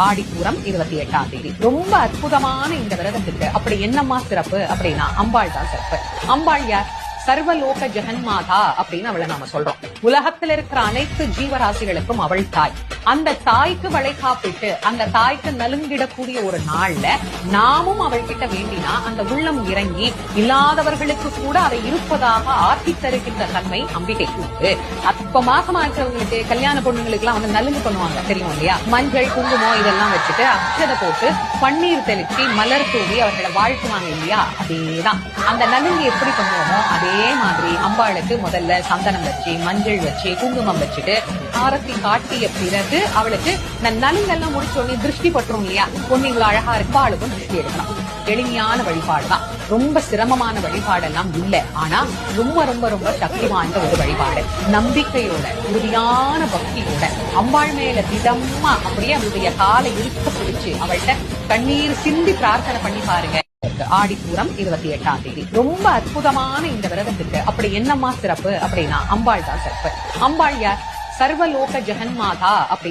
ஆடிப்பூரம் 28ஆம் தேதி. ரொம்ப அற்புதமான இந்த விரதத்துக்கு அப்படி என்னம்மா சிறப்பு அப்படின்னா அம்பாள் தான் சிறப்பு. அம்பாள் யார்? சர்வலோக ஜெகன்மாதா அப்படின்னு அவளை நாம சொல்றோம். உலகத்தில் இருக்கிற அனைத்து ஜீவராசிகளுக்கும் அவள் தாய். அந்த தாய்க்கு வளைகாப்பிட்டு அந்த தாய்க்கு நலுங்கிடக்கூடிய ஒரு நாள்ல நாமும் அவள் கிட்ட வேண்டினா அந்த உள்ளம் இறங்கி இல்லாதவர்களுக்கு கூட அதை இருப்பதாக ஆக்கி தருகின்ற தன்மை அம்பிகைக்கு உண்டு. அப்ப மாசமா இருக்கிறவங்களுக்கு கல்யாண பொண்ணுங்களுக்கு எல்லாம் வந்து நலுங்கு பண்ணுவாங்க தெரியும் இல்லையா? மஞ்சள் குங்குமம் இதெல்லாம் வச்சுட்டு அக்ஷதை போட்டு பன்னீர் தெளிச்சு மலர் தூவி அவர்களை வாழ்த்துவாங்க இல்லையா? அதேதான் அந்த நலுங்கு எப்படி பண்ணுவோமோ அதே மாதிரி அம்பாளுக்கு முதல்ல சந்தனம் வச்சு மஞ்சள் வச்சு குங்குமம் வச்சுட்டு ஆரத்தி காட்டிய பிறகு அவளுக்கு நலுங்கெல்லாம் முடிச்சோடனே திருஷ்டி பட்டுரும் இல்லையா? பொண்ணு இவ்வளவு அழகா இருக்கு, அவளுக்கும் திருஷ்டி எடுக்கலாம். எளிமையான வழிபாடுதான், ரொம்ப சிரமமான வழிபாடெல்லாம் இல்ல. ஆனா ரொம்ப ரொம்ப ரொம்ப சக்தி வாய்ந்த ஒரு வழிபாடு. நம்பிக்கையோட உறுதியான பக்தியோட அம்பாள் மேல திடமா அப்படியே அவளுடைய காலை இருக்க பிடிச்சு அவள்கிட்ட கண்ணீர் சிந்தி பிரார்த்தனை பண்ணி பாருங்க. ஆடிப்பூரம் 28ஆம் தேதி. ரொம்ப அற்புதமான இந்த விரதத்துக்கு அப்படி என்னம்மா சிறப்பு அப்படின்னா அம்பாள் தான் சிறப்பு. அம்பாள் யார்? சர்வலோக ஜெகன்மாதா அப்படி